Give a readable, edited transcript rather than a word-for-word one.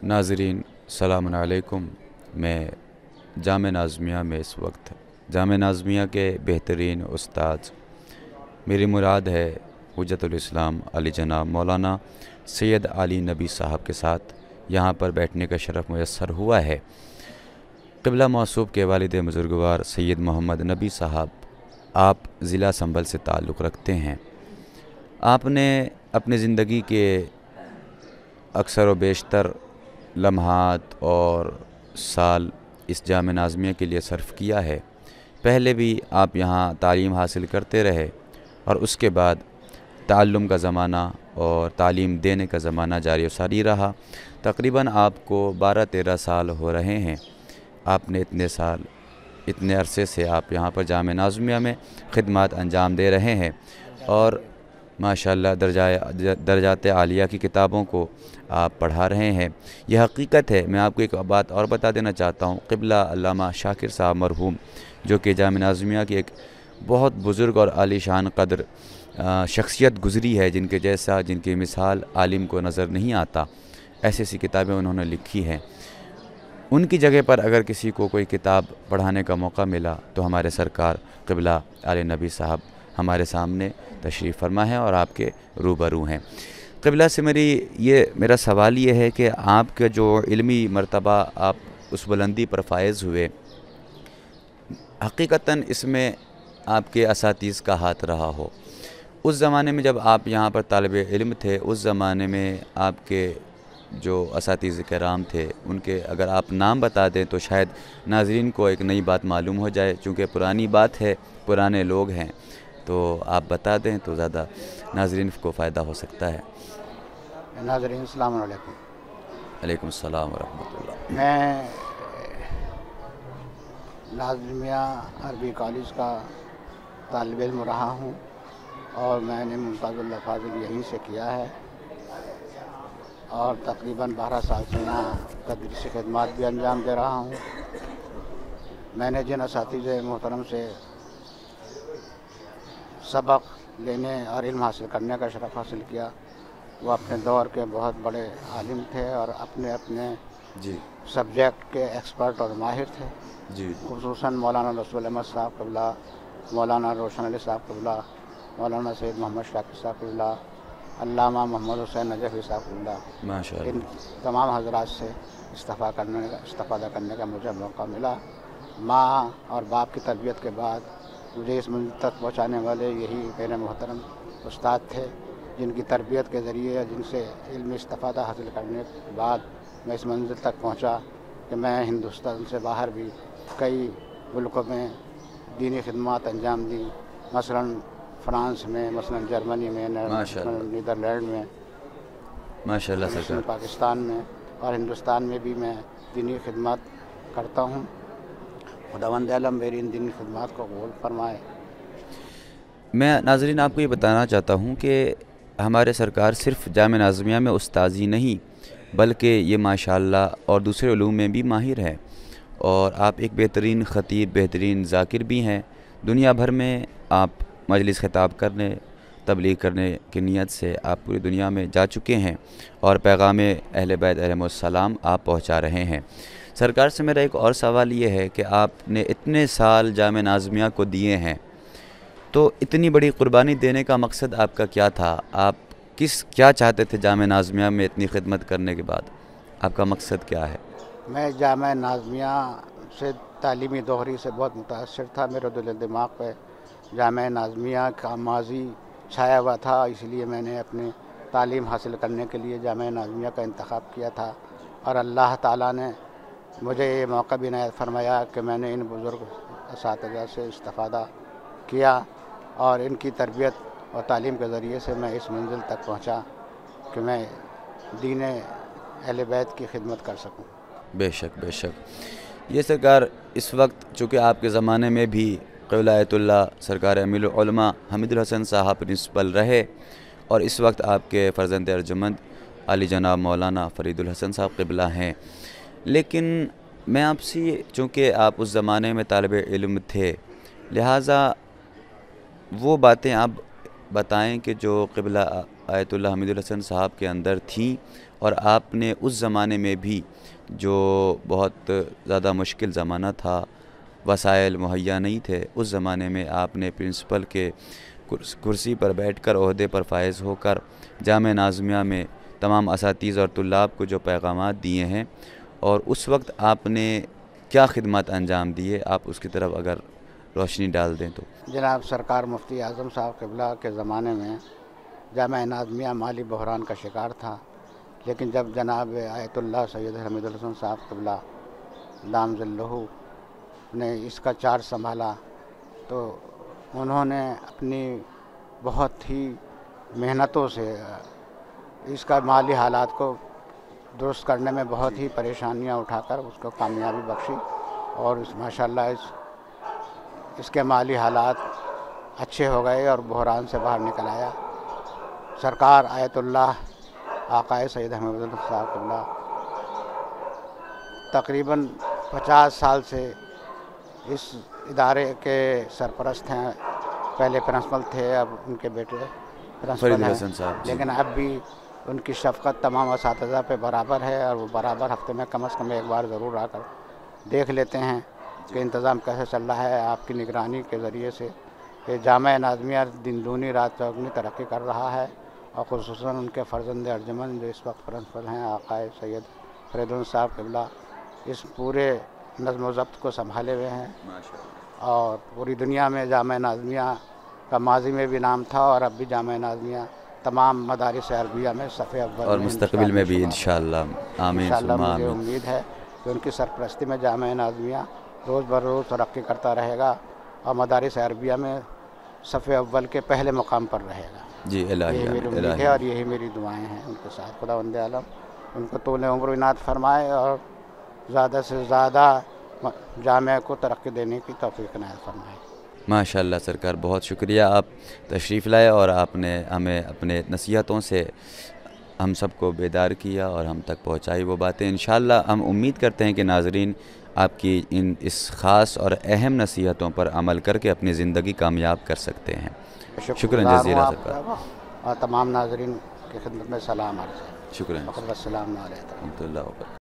नाज़रीन सलाम अलैकुम। मैं जामे नाज़मिया में इस वक्त जामे नाज़मिया के बेहतरीन उस्ताद, मेरी मुराद है हुज्जतुल इस्लाम अली जनाब मौलाना सैयद अली नबी साहब के साथ यहाँ पर बैठने का शरफ़ मुयस्सर हुआ है। क़िबला मौसूब के वालिद बुज़ुर्गवार सैयद मोहम्मद नबी साहब, आप ज़िला संभल से ताल्लुक़ रखते हैं। आपने अपनी ज़िंदगी के अक्सर व बेशतर लम्हात और साल इस जामे नाज़मिया के लिए सर्फ़ किया है। पहले भी आप यहाँ तालीम हासिल करते रहे और उसके बाद ताल्लुम का ज़माना और तालीम देने का ज़माना जारी व सारी रहा। तकरीबन आपको 12-13 साल हो रहे हैं। आपने इतने अरसे से आप यहाँ पर जामे नाज़मिया में ख़िदमत अंजाम दे रहे हैं और माशाअल्लाह दर्जात आलिया की किताबों को आप पढ़ा रहे हैं। यह हकीकत है। मैं आपको एक बात और बता देना चाहता हूँ। क़िबला अल्लामा शाकिर साहब मरहूम, जो कि जामे नाज़मिया की एक बहुत बुज़ुर्ग और आलीशान कदर शख्सियत गुज़री है, जिनके जैसा जिनकी मिसाल आलिम को नज़र नहीं आता, ऐसी ऐसी किताबें उन्होंने लिखी हैं। उनकी जगह पर अगर किसी को कोई किताब पढ़ाने का मौका मिला तो हमारे सरकार क़िबला आले नबी साहब हमारे सामने तशरीफ़ फरमा है और आपके रूबरू हैं। क़िबला से मेरा सवाल ये है कि आपका जो इल्मी मर्तबा आप उस बुलंदी पर फायज़ हुए, हकीकतन इसमें आपके असातीज़ का हाथ रहा हो। उस ज़माने में जब आप यहाँ पर तालिबे इल्म थे, उस ज़माने में आपके जो असातीज़ किराम थे, उनके अगर आप नाम बता दें तो शायद नाज़रीन को एक नई बात मालूम हो जाए। चूँकि पुरानी बात है, पुराने लोग हैं, तो आप बता दें तो ज़्यादा नाज़रीन को फ़ायदा हो सकता है। नाज़रीन अस्सलाम वालेकुम। अलैकुम सलाम व रहमतुल्लाह। मैं नाज़मिया अरबी कॉलेज का तालिब इल्म रहा हूँ और मैंने मुमताज़ुल फाज़िल यहीं से किया है और तकरीबन 12 साल से यहाँ तदरीसी ख़िदमत भी अंजाम दे रहा हूँ। मैंने जिन असातिज़े मोहतरम से सबक लेने और इल्म हासिल करने का शरफ़ हासिल किया, वो अपने दौर के बहुत बड़े आलिम थे और अपने अपने सब्जेक्ट के एक्सपर्ट और माहिर थे। खुसूसन मौलाना रसूल अहमद साहब क़िबला, मौलाना रोशन अली साहब क़िबला, मौलाना सैयद मोहम्मद शाकिर साहब क़िबला, अल्लामा मोहम्मद हुसैन नजफ़ी साहब क़िबला, इन तमाम हज़रात से इस्तिफ़ादा करने का मुझे मौका मिला। माँ और बाप की तरबियत के बाद मुझे इस मंजिल तक पहुँचाने वाले यही मेरे मोहतरम उस्ताद थे, जिनकी तरबियत के ज़रिए, जिनसे इल्मी इस्तिफ़ादा हासिल करने के बाद मैं इस मंजिल तक पहुँचा कि मैं हिंदुस्तान से बाहर भी कई मुल्कों में दीनी खिदमत अंजाम दी। मसलन फ़्रांस में, मसलन जर्मनी में, नीदरलैंड में, माशाअल्लाह सरकार, पाकिस्तान में और हिंदुस्तान में भी मैं दीनी खिदमत करता हूँ। खुदावंद आलम मेरी इन दीनी खिदमत को कबूल फरमाए। मैं नाज़रीन आपको ये बताना चाहता हूँ कि हमारे सरकार सिर्फ़ जामे नाज़मिया में उस्ताज़ी नहीं, बल्कि ये माशाअल्लाह और दूसरे उलूम में भी माहिर है और आप एक बेहतरीन ख़तीब, बेहतरीन ज़ाकिर भी हैं। दुनिया भर में आप मजलिस ख़िताब करने, तबलीग करने की नीयत से आप पूरी दुनिया में जा चुके हैं और पैगाम अहले बैत अलैहिमुस्सलाम आप पहुँचा रहे हैं। सरकार से मेरा एक और सवाल ये है कि आपने इतने साल जामे नाज़मिया को दिए हैं, तो इतनी बड़ी क़ुरबानी देने का मकसद आपका क्या था? आप क्या चाहते थे जामे नाज़मिया में इतनी खिदमत करने के बाद? आपका मकसद क्या है? मैं जामे नाज़मिया से तालीमी दोहरी से बहुत मुतासिर था। मेरे दिल दिमाग पे जामे नाज़मिया का माजी छाया हुआ था, इसलिए मैंने अपनी तालीम हासिल करने के लिए जामे नाज़मिया का इंतखाब किया था और अल्लाह ताला ने मुझे ये मौका भी इनायत फरमाया कि मैंने इन बुज़ुर्ग असातिज़ा से इस्तिफ़ादा किया और इनकी तरबियत और तालीम के ज़रिए से मैं इस मंजिल तक पहुँचा कि मैं दीन अहले बैत की खिदमत कर सकूँ। बेशक बेशक। ये सरकार इस वक्त चूँकि आपके ज़माने में भी क़िबला आयतुल्लाह सरकार अमीरुल उलमा हमीदुल हसन साहब प्रिंसिपल रहे और इस वक्त आपके फ़र्ज़ंद अर्जुमंद अली जनाब मौलाना फ़रीदुल हसन साहब क़िबला हैं। लेकिन मैं आपसे, चूँकि आप उस ज़माने में तालिब इल्म थे, लिहाजा वो बातें आप बताएं कि जो क़िबला आयतुल्लाह हमीदुल हसन साहब के अंदर थी اور آپ نے اس زمانے میں بھی جو بہت زیادہ مشکل زمانہ تھا، وسائل مہیا نہیں تھے، اس زمانے میں آپ نے پرنسپل کے کرسی پر بیٹھ کر، عہدے پر فائز ہو کر جامعہ نازمیہ میں تمام اساتذہ اور طلاب کو جو پیغامات دیے ہیں، اور اس وقت آپ نے کیا خدمات انجام دیے، آپ اس کی طرف اگر روشنی ڈال دیں تو۔ جناب سرکار مفتی اعظم صاحب قبلہ کے زمانے میں جامعہ نازمیہ مالی بحران کا شکار تھا، لیکن جب جناب آیت اللہ سید حمید الحسن صاحب قبلہ دام ظلہ نے اس کا چارج سنبھالا تو انہوں نے اپنی بہت ہی محنتوں سے اس کا مالی حالات کو درست کرنے میں بہت ہی پریشانیاں اٹھا کر اس کو کامیابی بخشی، اور ماشاءاللہ اس کے مالی حالات اچھے ہو گئے اور بحران سے باہر نکل آیا۔ سرکار آیت اللہ آقائے سید حمید الحسن صاحب قبلہ تقریباً 50 سال سے اس ادارے کے سرپرست ہیں، پہلے پرنسپل تھے، اب ان کے بیٹے پرنسپل ہیں، لیکن اب بھی ان کی شفقت تمام اساتذہ پہ برابر ہے، اور وہ برابر ہفتے میں کم از کم ایک بار ضرور آ کر دیکھ لیتے ہیں کہ انتظام کیسے چل رہا ہے۔ آپ کی نگرانی کے ذریعے سے یہ جامعہ نازمیہ دن دونی رات چوگنی ترقی کر رہا ہے، اور خصوصاً ان کے فرزند ارجمند جو اس وقت پرنسپل ہیں آقائے سید فرید صاحب قبلہ اس پورے نظم و ضبط کو سنبھالے ہوئے ہیں، اور پوری دنیا میں جامعہ نازمیہ کا ماضی میں بھی نام تھا، اور اب بھی جامعہ نازمیہ تمام مدارس عربیہ میں صف اول اور مستقبل میں بھی انشاءاللہ آمین انشاءاللہ ثم مجھے آمین۔ امید ہے کہ ان کی سرپرستی میں جامعہ نازمیہ روز بروز ترقی کرتا رہے گا، اور مدارس عربیہ میں صف اول کے پہلے مقام پر رہے گا۔ جی الہی یہی میری امید الہی ہے اور یہی میری دعائیں ہیں ان کے ساتھ۔ خداوند عالم ان کو طول عمر و عنایت فرمائے اور زیادہ سے زیادہ جامعہ کو ترقی دینے کی توفیق عنایت فرمائے۔ ماشاءاللہ سرکار، بہت شکریہ، آپ تشریف لائے اور آپ نے ہمیں اپنے نصیحتوں سے ہم سب کو بیدار کیا اور ہم تک پہنچائی وہ باتیں۔ انشاءاللہ ہم امید کرتے ہیں کہ ناظرین آپ کی اس خاص اور اہم نصیحتوں پر عمل کر کے اپنی زندگی کامیاب کر سکتے ہیں۔ شکراً جزیلا سرکار، اور تمام ناظرین کی خدمت میں سلام عرض ہے۔ شکراً، السلام علیکم رحمۃ اللہ وبرکاتہ۔